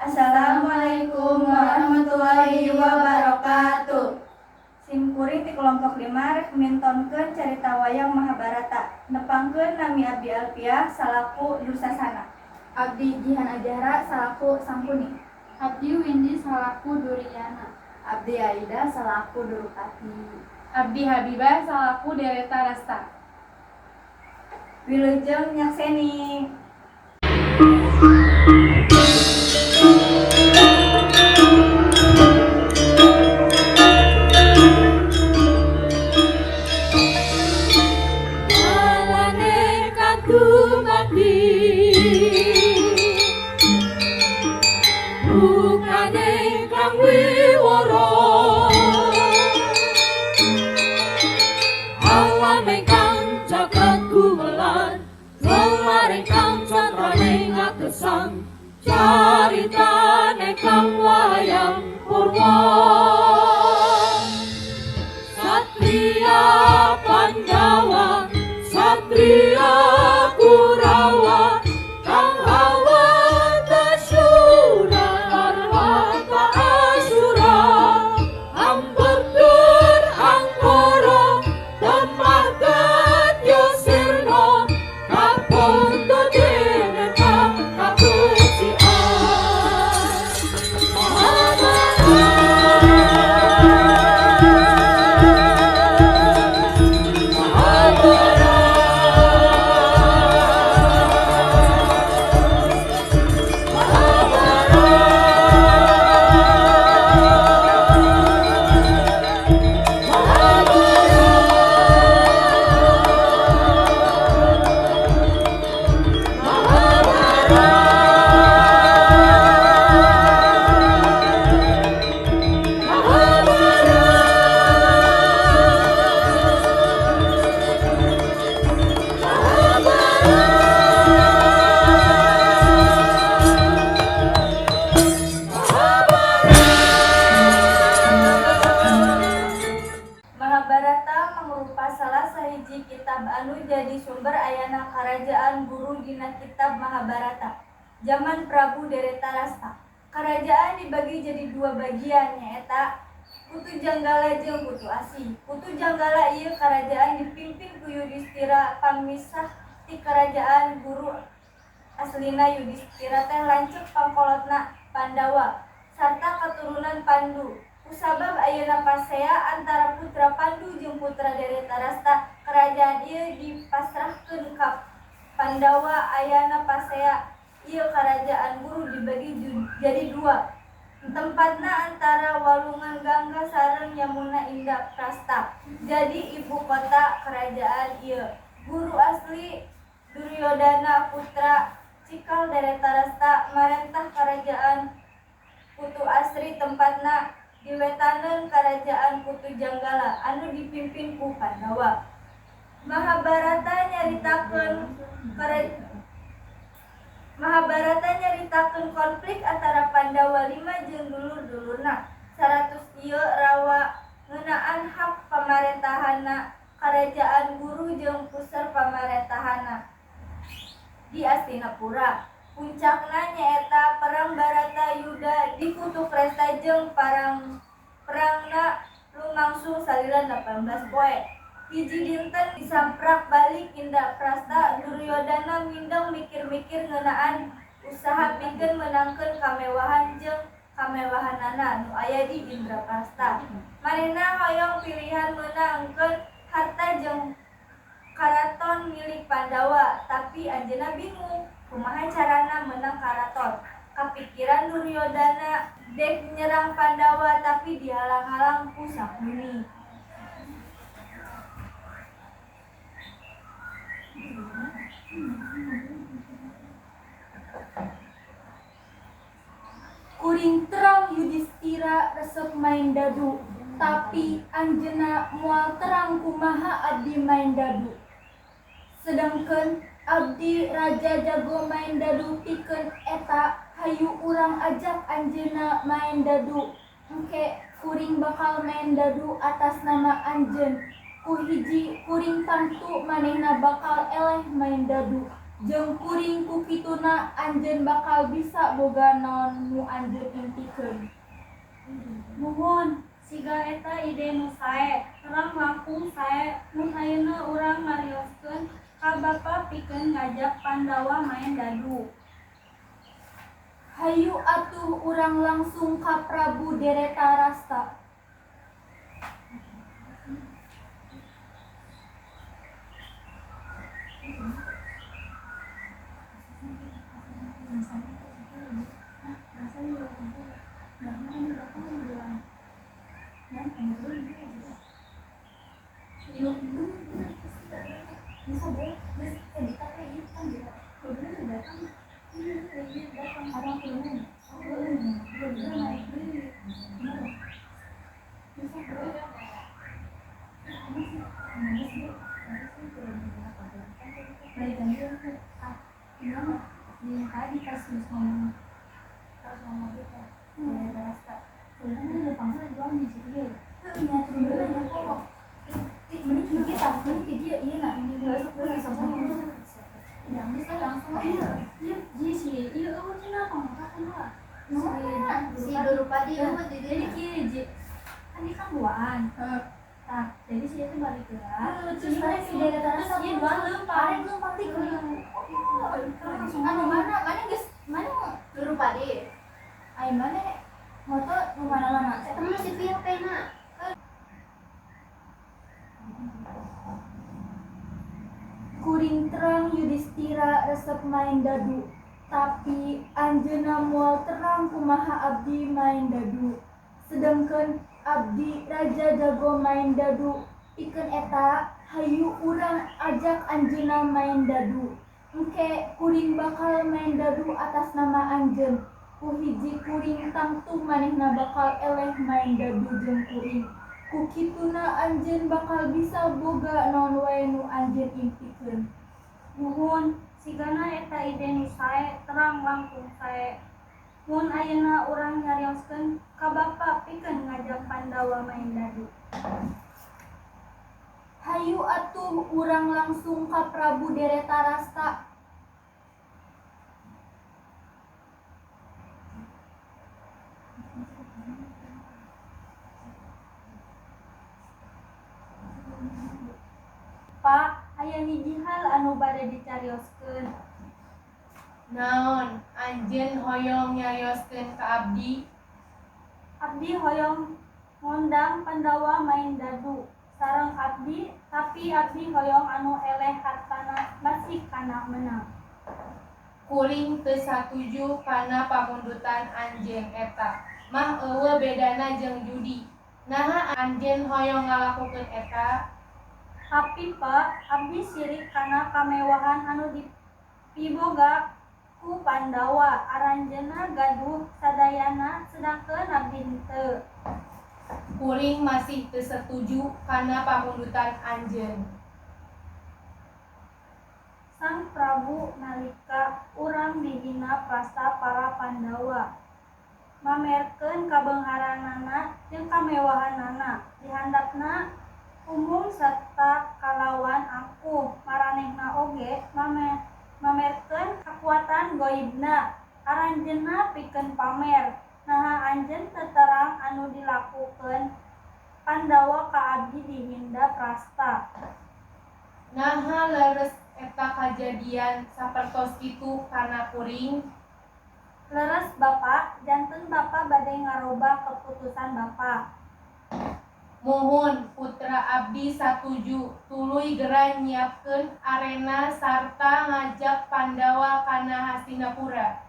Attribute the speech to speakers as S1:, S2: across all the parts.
S1: Assalamualaikum warahmatullahi wabarakatuh. Sim kuring di kelompok 5 rek mintonkeun carita wayang Mahabharata. Nepangkeun nami Abdi Alfiah salaku Dursasana.
S2: Abdi Jihan Ajara salaku Sangkuni.
S3: Abdi Windy salaku Duryana.
S2: Abdi Aida salaku Durupati.
S3: Abdi Habibah salaku Dereta Rasta.
S1: Wilujeng nyakseni.
S4: Bukane kang wiworo alame kang jagat gumelan lelare kang candrane ngakesan caritane kang wayang purwa Satria Pandawa Satria Kurawa kang hawa
S1: Kitab anu jadi sumber ayana karajaan guru dina kitab Mahabharata zaman Prabu Dereta Rasta. Karajaan dibagi jadi dua bagian nyaeta Putu Janggala jeung Putu Asih. Putu Janggala ieu karajaan dipimpin ku Yudhistira pamisah ti karajaan guru aslina Yudhistira teh lanceuk pangkolotna Pandawa sarta keturunan Pandu. Kusabab ayeuna pasea antara putra Pandu jeung putra Dereta Rasta, kerajaan ieu dipasrahkeun ka Pandawa. Ayana pasea ieu kerajaan guru dibagi jadi dua. Tempatna antara Walungan Gangga sareng Yamuna Indraprasta. Jadi ibu kota kerajaan ieu. Guru asli Duryodana putra Cikal Dereta Rasta marentah kerajaan Putu Asri tempatna diwetaneun karajaan Putu Janggala anu dipimpin ku Pandawa. Mahabharata nyaritakeun konflik antara Pandawa 5 jeung dulur-dulurna. 100 ieu rawa ngeunaan hak pamarentahanna karajaan guru jeung puseur pamarentahanna di Astinapura. Puncakna nyaeta perang Barata Yuda di Kutukresta jeung perangna lumangsung salila 18 poe. Hiji dinten disamprak balik Indraprasta. Duryodana mindeng mikir-mikir ngeunaan usaha pikeun menangkeun kamewahan jeung kamewahanana nu aya di Indraprasta. Manehna hoyong pilihan meunangkeun harta jeung karaton milik Pandawa, tapi anjeunna bingung kumaha carana menang karaton. Kapikiran Duryodana dek nyerang Pandawa tapi dihalang-halang ku Sangkuni.
S2: Kuring terang Yudhistira resep main dadu, tapi anjeunna moal terang kumaha abdi main dadu. Sedangkeun abdi raja jago main dadu pikeun eta hayu urang ajak anjeunna main dadu. Engke kuring bakal main dadu atas nama anjeun. Ku hiji kuring tantu manehna bakal eleh main dadu. jeung kuring ku kituna anjeun bakal bisa boga naon nu anjeun impikeun.
S1: Nuhun, siga eta ide nu sae, terang langkung sae mun ayeuna urang ngarioskeun ka Bapa pikeun ngajak Pandawa main dadu.
S2: Hayu atuh urang langsung ka Prabu Deretarasta.
S1: Si Durupadi jadi kieu kan di kambuaan. Tah, jadi si itu balik gerak. Terus si Deretarasta ieu dua leumpang.
S2: Anu mana geus mana
S1: Durupadi.
S2: ai mana moto nu mana-mana.
S1: Eta mah si Pia pena.
S2: Kuring terang Yudhistira resep main dadu, tapi anjeunna moal terang kumaha abdi main dadu. Sedengkeun abdi raja jago main dadu, pikeun eta hayu urang ajak anjeunna main dadu. Engke kuring bakal main dadu atas nama anjeun. Ku hiji kuring tangtu manehna bakal eleh main dadu jeung kuring. Ku kituna anjeun bakal bisa boga naon wae nu anjeun impikeun.
S1: Nuhun, sigana eta ide nu sae, terang langkung sae. Mun ayeuna urang nyarioskeun ka Bapa pikeun ngajak Pandawa main dadu.
S2: Hayu atuh urang langsung ka Prabu Deretarasta.
S1: Pak, aya hiji hal anu bade dicarioskeun.
S3: Naon, anjeun hoyong nyarioskeun ka abdi?
S1: Abdi hoyong ngundang Pandawa main dadu sareng abdi, tapi abdi hoyong anu eleh hartana masih kana menang.
S3: Kuring teu satuju kana pamundutan anjeun eta. Mah eueuh bedana jeung judi. Naha anjeun hoyong ngalakukeun eta?
S1: Tapi Pak, abdi sirik kana kamewahan anu dipiboga ku Pandawa. Aranjeunna gaduh sadayana sedangkeun abdi henteu.
S3: Kuring masih teu setuju kana pamundutan anjeun.
S1: Sang Prabu nalika urang dihina prasta para Pandawa mamerkeun kabeungharanana jeung kamewahanana di handapna umum serta kalawan angkuh. Maranehna oge mamerkeun kakuatan goibna. Aranjeunna pikeun pamer naha anjeun teu terang anu dilakukeun Pandawa ka abdi di hinda prasta.
S3: Naha leres eta kajadian sapertos kitu kana kuring?
S1: Leres Bapa, janten Bapa bade ngarobah keputusan Bapa.
S3: Muhun putra abdi satuju tuluy geura nyiapkeun arena sarta ngajak Pandawa kana Hastinapura.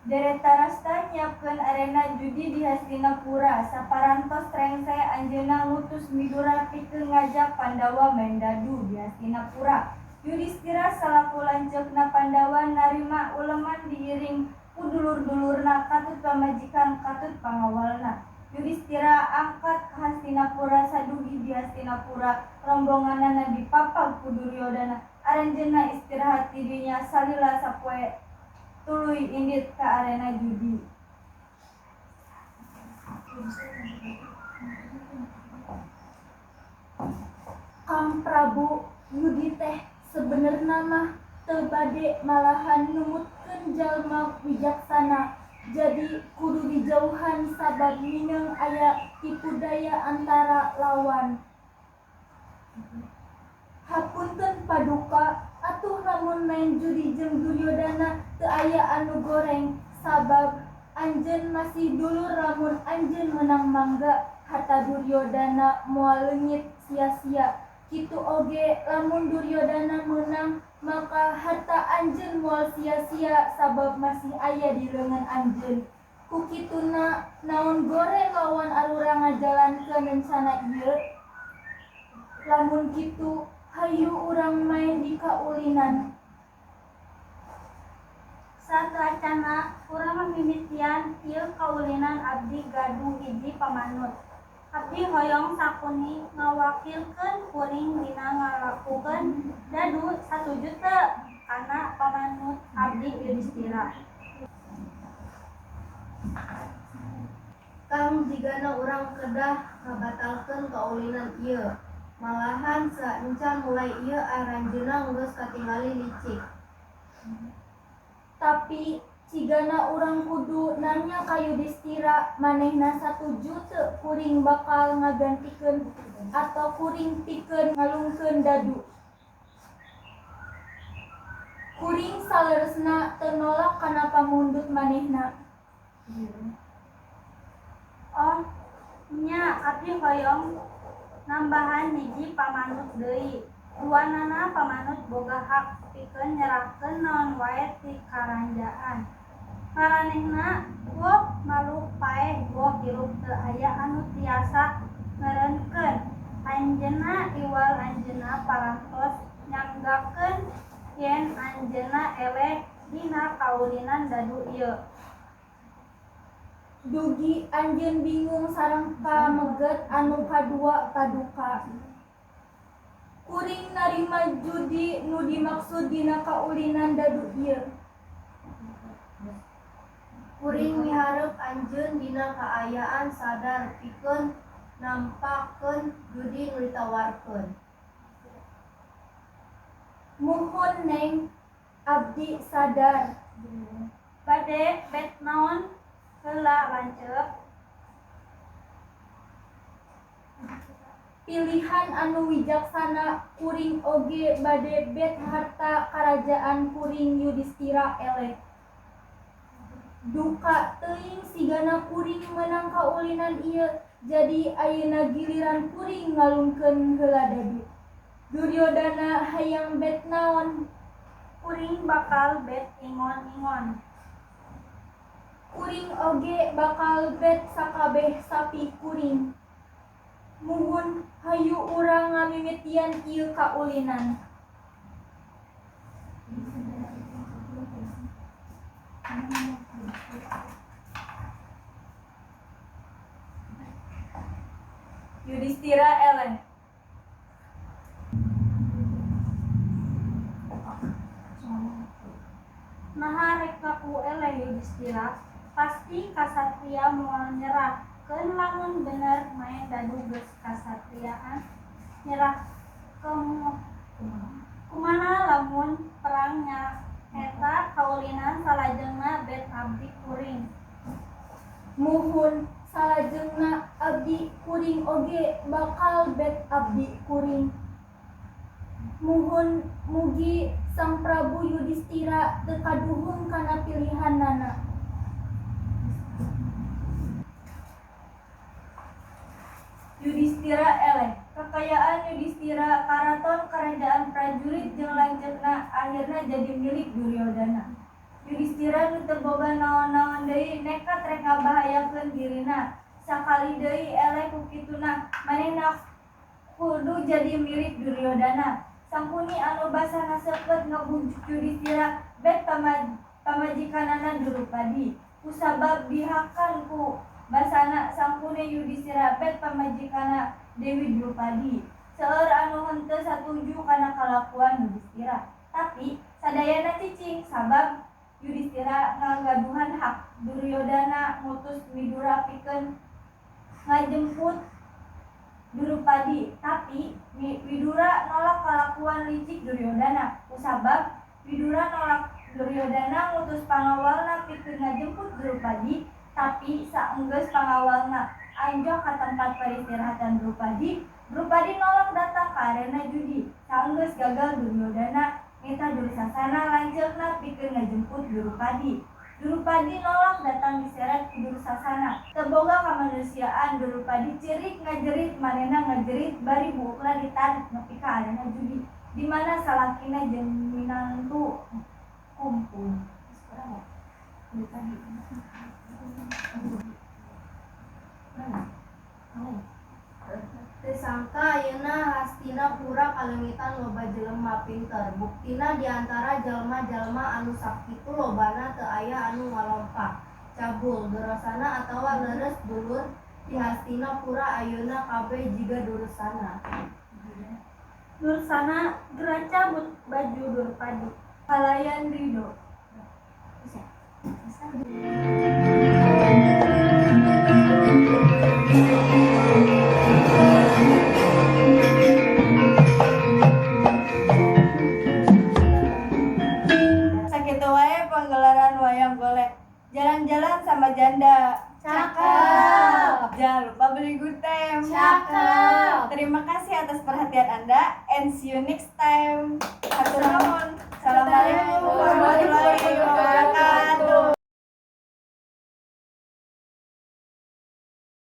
S1: Deretarasta nyiapkeun arena judi di Hastinapura. Saparantos trengse anjeunna ngutus Midura pikeun ngajak Pandawa main dadu di Hastinapura. Yudhistira salaku lanceukna Pandawa narima uleman diiring ku dulur-dulurna, katut pamajikan, katut pangawalna. Yudhistira angkat ka Hastinapura. Sadugi di Hastinapura rombonganna dipapag ku Duryodana. Aranjeunna istirahat di dinya salila sapoe tuluy indit ka arena judi.
S2: Kang Prabu Yudi teh sebenarna mah teu bade malahan numutkeun jalma wijaksana. Jadi kudu dijauhan sabab mineng aya tipu daya antara lawan. Hapunten paduka, atuh lamun main judi jeung Duryodana teu aya anu goreng sabab anjeun masih dulur lamun anjeun menang mangga harta Duryodana moal leungit sia-sia. Kitu oge lamun Duryodana menang maka harta anjeun moal sia-sia sabab masih aya di leungeun anjeun. Kukituna naon goreng lawan alura ngajalankeun rencana ieu? Lamun kitu hayu urang main di kaulinan.
S1: Satracana urang mimitian ieu kaulinan abdi gaduh hiji pamanut. Abdi hoyong sakuni ngawakilkeun kuring dina ngalakukeun dadu satuju teu kana pamanut abdi Yudistira.
S5: Kang jigana urang kedah ngabatalkeun kaulinan ieu. Malahan saencan mulai ieu aranjeunna geus katingali licik.
S2: Tapi cigana urang kudu nanya ka Yudistira manehna satuju teu kuring bakal ngagantikeun atau kuring pikeun ngalungkeun dadu. Kuring saleresna teu nolak kana pamundut manehna.
S1: Oh nya abdi hoyong nambahan hiji pamanut deui. Duanana pamanut boga hak pikeun nyerahkeun naon wae ti karanjaan. Maranehna wok maluk paeh wok hirup teu aya anu tiasa ngeureunkeun. Anjeunna iwal anjeunna parantos nyanggakeun yen anjeunna eleh dina kaulinan dadu ieu.
S2: Dugi anjeun bingung sareng pameget anu kadua paduka. Kuring narima judi nu dimaksud dina kaulinan dadu ieu.
S5: Kuring miharep anjeun dina kaayaan sadar pikeun nampakkeun judi nu ditawarkeun.
S2: Muhun Neng, abdi sadar.
S1: Bade bet naon heula lanceuk.
S2: Pilihan anu wijaksana kuring oge bade bet harta karajaan kuring Yudistira eleh. Duka teuing sigana kuring menang kaulinan ieu, jadi ayeuna giliran kuring ngalungkeun heula dadu. Duryodana hayang bet naon?
S1: Kuring bakal bet ingon-ingon.
S2: Kuring oge bakal bet sakabeh sapi kuring. Muhun hayu urang ngamimitian ieu kaulinan.
S1: Yudistira eleh. Naha rek ngaku eleh Yudistira, pasti kasatria moal nyerah. Keun lamun bener main dadu geus kasatriaan nyerah kumana lamun perangnya eta kaulinan salajengna bet abdi kuring.
S2: Muhun salajengna abdi kuring oge bakal bet abdi kuring. Muhun mugi Sang Prabu Yudistira teu kaduhung kana pilihanana.
S1: Yudistira eleh. Kekayaan Yudistira karaton kerajaan prajurit jeung lanceukna akhirna jadi milik Duryodana. Yudistira nu teu boga naon-naon deui nekat rek ngabahayakeun dirina. Sakali deui eleh kukituna manehna kudu jadi milik Duryodana. Sangkuni anu basana seukeut ngabujuk Yudistira bet pamajikanana Drupadi. Kusabab dihakan ku basana sangkune Yudistira bet pamajikana Dewi Drupadi. Seueur anu henteu satuju kana kalakuan Yudistira. Tapi sadayana cicing sabab Yudistira ngagaduhan hak. Duryodana ngutus Widura pikeun ngajemput Drupadi. Tapi Widura nolak kelakuan licik Duryodana. Kusabab Widura nolak Duryodana ngutus pangawalna pikeun ngajemput Drupadi, tapi saenggeus pangawalna anjok ka tempat peristirahatan Drupadi, Drupadi nolak datang ka arena judi. Saenggeus gagal Duryodana minta Dursasana lanceukna pikeun ngajemput Drupadi. Drupadi nolak datang diseret ku Dursasana. Teu boga kamanusiaan, Drupadi cirik ngajerit manehna ngajerit bari buukna ditarik nepi ka arena judi, di mana salakina jeung minantu kumpul.
S5: Tesangka ayeuna Hastinapura kalengitan loba jelema pinter. Buktina diantara jalma-jalma anu sakitu lobana teu aya anu ngalompa, cabul, Durasana atawa leres dulur di Hastinapura ayeuna kabeh jiga Dursana.
S2: Dursana geura cabut baju Drupadi.
S1: Palayan Ridho. Sakitu wae penggelaran wayang golek. Jalan-jalan sama janda.
S2: Cakep.
S1: Jangan lupa beli gutem.
S2: Cakep.
S1: Terima kasih atas perhatian Anda and see you next time. Hatur nuhun.